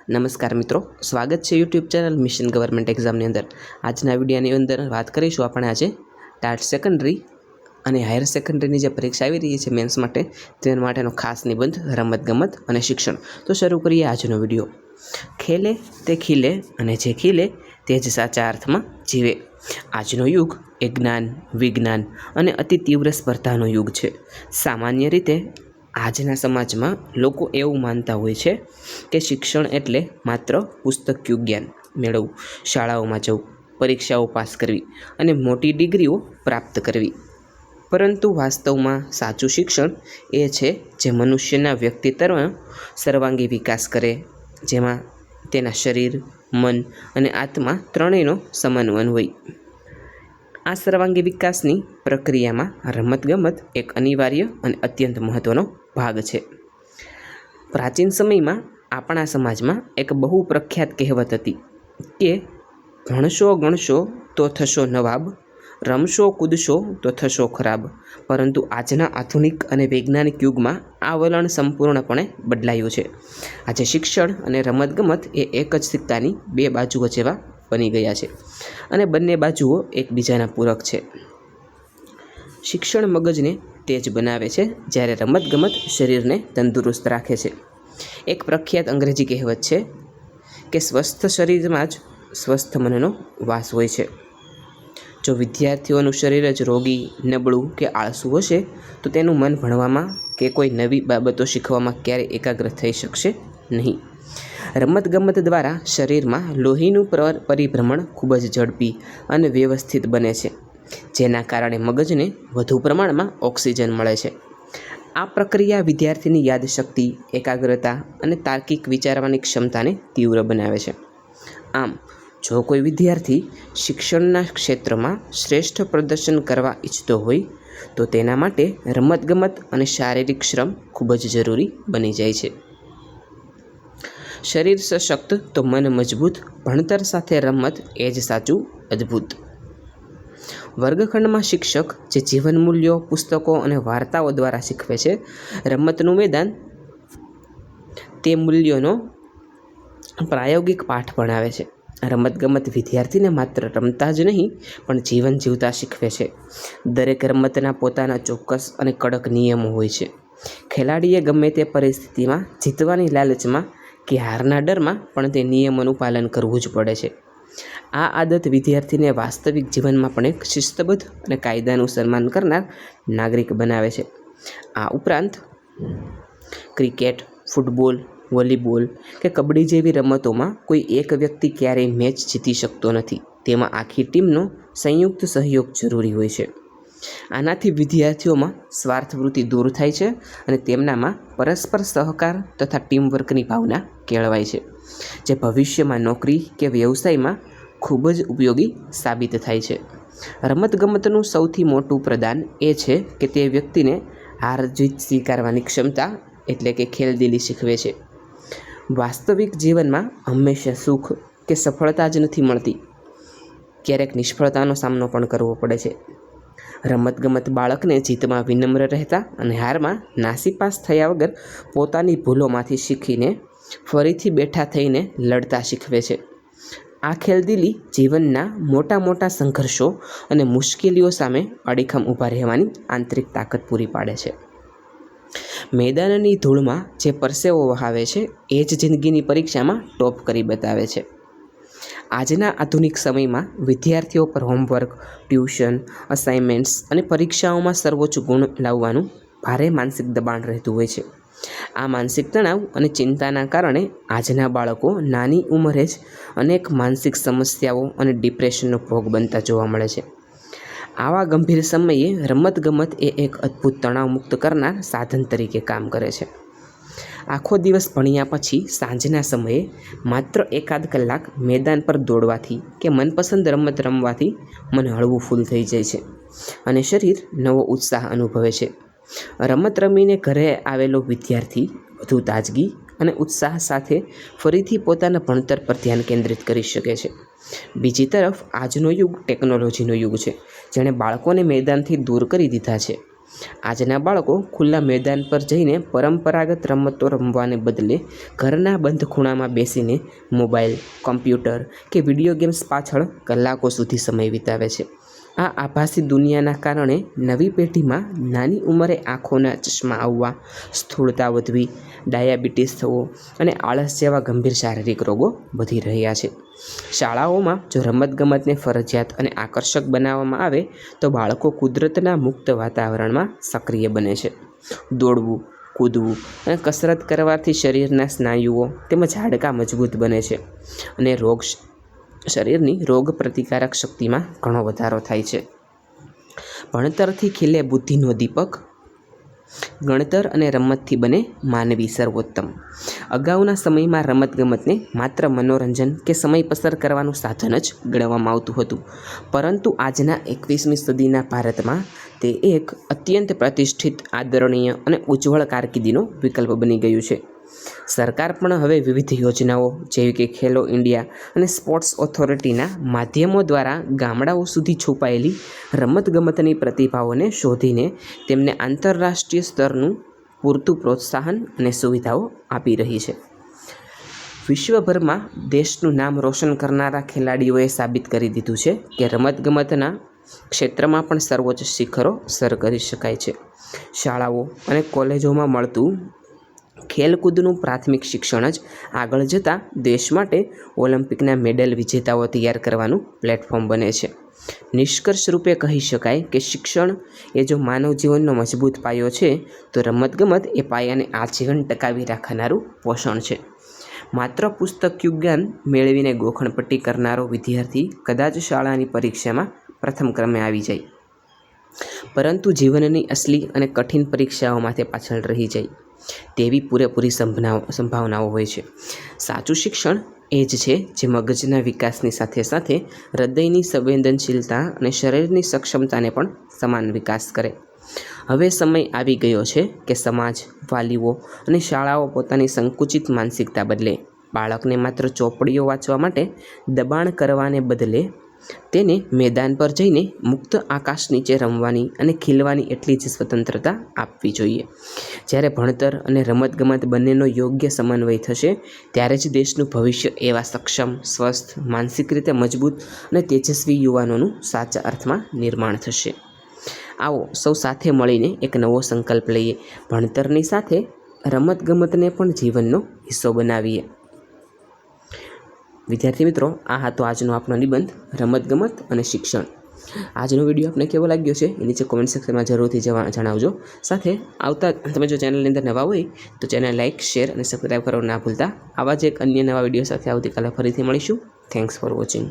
નમસ્કાર મિત્રો, સ્વાગત છે યુટ્યુબ ચેનલ મિશન ગવર્મેન્ટ એક્ઝામની અંદર। આજના વિડીયોની અંદર વાત કરીશું આપણે આજે ટાટ સેકન્ડરી અને હાયર સેકન્ડરીની જે પરીક્ષા આવી રહી છે મેન્સ માટે તેના માટેનો ખાસ નિબંધ રમતગમત અને શિક્ષણ। તો શરૂ કરીએ આજનો વિડીયો। ખેલે તે ખીલે અને જે ખીલે તે જ સાચા અર્થમાં જીવે। આજનો યુગ એ જ્ઞાન, વિજ્ઞાન અને અતિ તીવ્ર સ્પર્ધાનો યુગ છે। સામાન્ય રીતે આજના સમાજમાં લોકો એવું માનતા હોય છે કે શિક્ષણ એટલે માત્ર પુસ્તકિયું જ્ઞાન મેળવવું, શાળાઓમાં જવું, પરીક્ષાઓ પાસ કરવી અને મોટી ડિગ્રીઓ પ્રાપ્ત કરવી। પરંતુ વાસ્તવમાં સાચું શિક્ષણ એ છે જે મનુષ્યના વ્યક્તિત્વનો સર્વાંગી વિકાસ કરે, જેમાં તેના શરીર, મન અને આત્મા ત્રણેયનો સમન્વય હોય। આ સર્વાંગી વિકાસની પ્રક્રિયામાં રમતગમત એક અનિવાર્ય અને અત્યંત મહત્ત્વનો ભાગ છે। પ્રાચીન સમયમાં આપણા સમાજમાં એક બહુ પ્રખ્યાત કહેવત હતી કે ભણશો ગણશો તો થશો નવાબ, રમશો કૂદશો તો થશો ખરાબ। પરંતુ આજના આધુનિક અને વૈજ્ઞાનિક યુગમાં આ વલણ સંપૂર્ણપણે બદલાયું છે। આજે શિક્ષણ અને રમતગમત એ એક જ સિક્કાની બે બાજુઓ જેવા બની ગયા છે અને બંને બાજુઓ એકબીજાના પૂરક છે। શિક્ષણ મગજને તેજ બનાવે છે, જ્યારે રમતગમત શરીરને તંદુરસ્ત રાખે છે। એક પ્રખ્યાત અંગ્રેજી કહેવત છે કે સ્વસ્થ શરીરમાં જ સ્વસ્થ મનનો વાસ હોય છે। જો વિદ્યાર્થીઓનું શરીર જ રોગી, નબળું કે આળસુ હશે તો તેનું મન ભણવામાં કે કોઈ નવી બાબતો શીખવામાં ક્યારેય એકાગ્ર થઈ શકશે નહીં। રમતગમત દ્વારા શરીરમાં લોહીનું પરિભ્રમણ ખૂબ જ ઝડપી અને વ્યવસ્થિત બને છે, જેના કારણે મગજને વધુ પ્રમાણમાં ઓક્સિજન મળે છે। આ પ્રક્રિયા વિદ્યાર્થીની યાદશક્તિ, એકાગ્રતા અને તાર્કિક વિચારવાની ક્ષમતાને તીવ્ર બનાવે છે। આમ, જો કોઈ વિદ્યાર્થી શિક્ષણના ક્ષેત્રમાં શ્રેષ્ઠ પ્રદર્શન કરવા ઈચ્છતો હોય તો તેના માટે રમતગમત અને શારીરિક શ્રમ ખૂબ જ જરૂરી બની જાય છે। શરીર સશક્ત તો મન મજબૂત, ભણતર સાથે રમત એ જ સાચું અદ્ભુત। વર્ગખંડમાં શિક્ષક જે જીવન મૂલ્યો, પુસ્તકો અને વાર્તાઓ દ્વારા શીખવે છે, રમતનું મેદાન તે મૂલ્યોનો પ્રાયોગિક પાઠ ભણાવે છે। રમતગમત વિદ્યાર્થીને માત્ર રમતા જ નહીં પણ જીવન જીવતા શીખવે છે। દરેક રમતના પોતાના ચોક્કસ અને કડક નિયમો હોય છે। ખેલાડીએ ગમે તે પરિસ્થિતિમાં જીતવાની લાલચમાં કે હારના ડરમાં પણ તે નિયમોનું પાલન કરવું જ પડે છે। આ આદત વિદ્યાર્થીને વાસ્તવિક જીવનમાં પણ એક શિસ્તબદ્ધ અને કાયદાનું સન્માન કરનાર નાગરિક બનાવે છે। આ ઉપરાંત ક્રિકેટ, ફૂટબોલ, વોલીબોલ કે કબડ્ડી જેવી રમતોમાં કોઈ એક વ્યક્તિ ક્યારેય મેચ જીતી શકતો નથી, તેમાં આખી ટીમનો સંયુક્ત સહયોગ જરૂરી હોય છે। આનાથી વિદ્યાર્થીઓમાં સ્વાર્થવૃત્તિ દૂર થાય છે અને તેમનામાં પરસ્પર સહકાર તથા ટીમવર્કની ભાવના કેળવાય છે, જે ભવિષ્યમાં નોકરી કે વ્યવસાયમાં ખૂબ જ ઉપયોગી સાબિત થાય છે। રમતગમતનું સૌથી મોટું પ્રદાન એ છે કે તે વ્યક્તિને હાર જીત સ્વીકારવાની ક્ષમતા એટલે કે ખેલદિલી શીખવે છે। વાસ્તવિક જીવનમાં હંમેશા સુખ કે સફળતા જ નથી મળતી, ક્યારેક નિષ્ફળતાનો સામનો પણ કરવો પડે છે। રમતગમત બાળકને જીતમાં વિનમ્ર રહેતા અને હારમાં નાસીપાસ થયા વગર પોતાની ભૂલોમાંથી શીખીને ફરીથી બેઠા થઈને લડતા શીખવે છે। આ ખેલદિલી જીવનના મોટા મોટા સંઘર્ષો અને મુશ્કેલીઓ સામે અડીખમ ઊભા રહેવાની આંતરિક તાકાત પૂરી પાડે છે। મેદાનની ધૂળમાં જે પરસેવો વહાવે છે એ જ જિંદગીની પરીક્ષામાં ટોપ કરી બતાવે છે। આજના આધુનિક સમયમાં વિદ્યાર્થીઓ પર હોમવર્ક, ટ્યુશન, અસાઇનમેન્ટ્સ અને પરીક્ષાઓમાં સર્વોચ્ચ ગુણ લાવવાનું ભારે માનસિક દબાણ રહેતું હોય છે। આ માનસિક તણાવ અને ચિંતાના કારણે આજના બાળકો નાની ઉંમરે જ અનેક માનસિક સમસ્યાઓ અને ડિપ્રેશનનો ભોગ બનતા જોવા મળે છે। આવા ગંભીર સમયે રમતગમત એ એક અદ્ભુત તણાવ મુક્ત કરનાર સાધન તરીકે કામ કરે છે। આખો દિવસ ભણ્યા પછી સાંજના સમયે માત્ર એકાદ કલાક મેદાન પર દોડવાથી કે મનપસંદ રમત રમવાથી મન હળવું ફૂલ થઈ જાય છે અને શરીર નવો ઉત્સાહ અનુભવે છે। રમત રમીને ઘરે આવેલો વિદ્યાર્થી વધુ તાજગી અને ઉત્સાહ સાથે ફરીથી પોતાના ભણતર પર ધ્યાન કેન્દ્રિત કરી શકે છે। બીજી તરફ આજનો યુગ ટેકનોલોજીનો યુગ છે, જેણે બાળકોને મેદાનથી દૂર કરી દીધા છે। આજના બાળકો ખુલ્લા મેદાન પર જઈને પરંપરાગત રમતો રમવાને બદલે ઘરના બંધ ખૂણામાં બેસીને મોબાઈલ, કોમ્પ્યુટર કે વિડીયો ગેમ્સ પાછળ કલાકો સુધી સમય વિતાવે છે. આ આભાસી દુનિયાના કારણે નવી પેઢીમાં નાની ઉંમરે આંખોના ચશ્મા આવવા, સ્થૂળતા વધવી, ડાયાબિટીસ થવો અને આળસ જેવા ગંભીર શારીરિક રોગો વધી રહ્યા છે. શાળાઓમાં જો રમતગમતને ફરજિયાત અને આકર્ષક બનાવવામાં આવે તો બાળકો કુદરતના મુક્ત વાતાવરણમાં સક્રિય બને છે. દોડવું, કૂદવું અને કસરત કરવાથી શરીરના સ્નાયુઓ તેમજ હાડકાં મજબૂત બને છે અને શરીરની રોગ પ્રતિકારક શક્તિમાં ઘણો વધારો થાય છે. ભણતરથી ખીલે બુદ્ધિનો દીપક, ગણતર અને રમતથી બને માનવી સર્વોત્તમ. અગાઉના સમયમાં રમતગમતને માત્ર મનોરંજન કે સમય પસાર કરવાનું સાધન જ ગણવામાં આવતું હતું, પરંતુ આજના 21મી સદીના ભારતમાં તે એક અત્યંત પ્રતિષ્ઠિત, આદરણીય અને ઉજ્જવળ કારકિર્દીનો વિકલ્પ બની ગયું છે. સરકાર પણ હવે વિવિધ યોજનાઓ જેવી કે ખેલો ઇન્ડિયા અને સ્પોર્ટ્સ ઓથોરિટીના માધ્યમો દ્વારા ગામડાઓ સુધી છુપાયેલી રમતગમતની પ્રતિભાઓને શોધીને તેમને આંતરરાષ્ટ્રીય સ્તરનું પૂરતું પ્રોત્સાહન અને સુવિધાઓ આપી રહી છે. વિશ્વભરમાં દેશનું નામ રોશન કરનારા ખેલાડીઓએ સાબિત કરી દીધું છે કે રમતગમતના ક્ષેત્રમાં પણ સર્વોચ્ચ શિખરો સર કરી શકાય છે. શાળાઓ અને કોલેજોમાં મળતું ખેલકૂદનું પ્રાથમિક શિક્ષણ જ આગળ જતાં દેશ માટે ઓલિમ્પિકના મેડલ વિજેતાઓ તૈયાર કરવાનું પ્લેટફોર્મ બને છે. નિષ્કર્ષ રૂપે કહી શકાય કે શિક્ષણ એ જો માનવ જીવનનો મજબૂત પાયો છે તો રમતગમત એ પાયાને આજીવન ટકાવી રાખનારું પોષણ છે. માત્ર પુસ્તકિયું જ્ઞાન મેળવીને ગોખણપટ્ટી કરનારો વિદ્યાર્થી કદાચ શાળાની પરીક્ષામાં પ્રથમ ક્રમે આવી જાય, પરંતુ જીવનની અસલી અને કઠિન પરીક્ષાઓમાં તે પાછળ રહી જાય તેવી પૂરેપૂરી સંભાવનાઓ હોય છે. સાચું શિક્ષણ એ જ છે જે મગજના વિકાસની સાથે સાથે હૃદયની સંવેદનશીલતા અને શરીરની સક્ષમતાને પણ સમાન વિકાસ કરે. હવે સમય આવી ગયો છે કે સમાજ, વાલીઓ અને શાળાઓ પોતાની સંકુચિત માનસિકતા બદલે બાળકને માત્ર ચોપડીઓ વાંચવા માટે દબાણ કરવાને બદલે તેને મેદાન પર જઈને મુક્ત આકાશ નીચે રમવાની અને ખીલવાની એટલી જ સ્વતંત્રતા આપવી જોઈએ. જ્યારે ભણતર અને રમતગમત બંનેનો યોગ્ય સમન્વય થશે ત્યારે જ દેશનું ભવિષ્ય એવા સક્ષમ, સ્વસ્થ, માનસિક રીતે મજબૂત અને તેજસ્વી યુવાનોનું સાચા અર્થમાં નિર્માણ થશે. આવો સૌ સાથે મળીને એક નવો સંકલ્પ લઈએ. ભણતરની સાથે રમતગમતને પણ જીવનનો હિસ્સો બનાવીએ. વિદ્યાર્થી મિત્રો, આ હતો આજનો આપણો નિબંધ રમતગમત અને શિક્ષણ. આજનો વિડીયો આપને કેવો લાગ્યો છે એ નીચે કોમેન્ટ સેક્શનમાં જરૂરથી જણાવજો. સાથે આવતા તમે જો ચેનલની અંદર નવા હોય તો ચેનલ લાઇક, શેર અને સબસ્ક્રાઈબ કરવાનું ના ભૂલતા. આવા જ એક અન્ય નવા વિડીયો સાથે આવતીકાલે ફરીથી મળીશું. Thanks for watching.